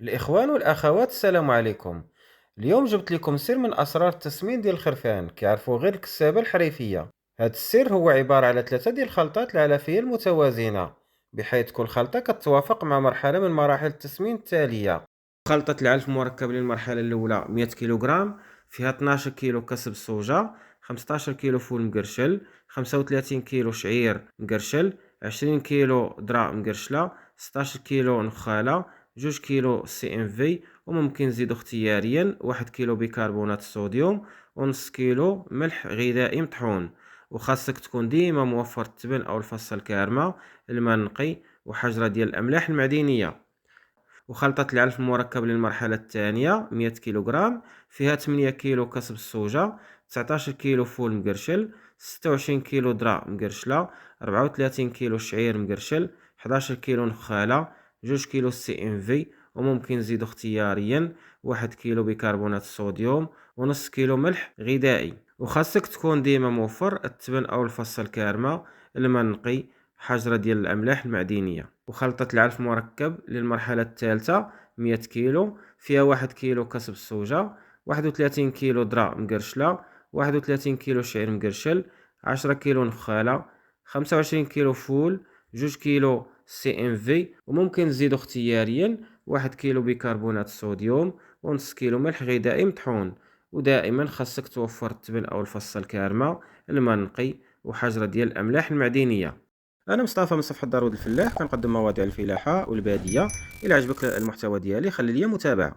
الإخوان والأخوات، السلام عليكم. اليوم جبت لكم سر من أسرار التسمين ديال الخرفان كيعرفوا غير الكسابة الحريفية. هاد السر هو عبارة على ثلاثة ديال الخلطات العلفية المتوازنة، بحيث كل خلطة كتوافق مع مرحلة من مراحل التسمين التالية. خلطة العلف المركب للمرحلة الأولى 100 كيلوغرام، فيها 12 كيلو كسب الصوجة، 15 كيلو فول مقرشل، 35 كيلو شعير مقرشل، 20 كيلو ذرة مقرشلة، 16 كيلو نخالة، 2 كيلو سي ام في، وممكن نزيدو اختياريا 1 كيلو بيكربونات الصوديوم، ونص كيلو ملح غذائي مطحون. وخاصك تكون ديما موفر التبن او الفصة الكارمة، الماء النقي، وحجرة ديال الاملاح المعدنية. وخلطة العلف المركب للمرحلة الثانية 100 كيلوغرام، فيها 8 كيلو كسب الصوجة، 19 كيلو فول مقرشل، 26 كيلو ذرة مقرشلة، 34 كيلو شعير مقرشل، 11 كيلو نخالة، 2 كيلو سي ام في، وممكن نزيدو اختياريا 1 كيلو بيكربونات الصوديوم، ونص كيلو ملح غذائي. وخاصك تكون ديما موفر التبن او الفصة الكارمة، الماء النقي، حجرة ديال الأملاح المعدنية. وخلطة العلف مركب للمرحلة الثالثة 100 كيلو، فيها 1 كيلو كسب الصوجة، 31 كيلو ذرة مقرشلة، 31 كيلو شعير مقرشل، 10 كيلو نخالة، 25 كيلو فول، 2 كيلو سي ام في، وممكن نزيدو اختياريا 1 كيلو بيكربونات الصوديوم، ونص كيلو ملح غذائي مطحون. ودائما خاصك توفر التبن او الفصة الكارمة، الماء النقي، وحجرة ديال الأملاح المعدنية. أنا مصطفى من صفحة دارود الفلاح، كنقدم مواضيع الفلاحة والبادية. إلا عجبك المحتوى ديالي خلي لي متابعة.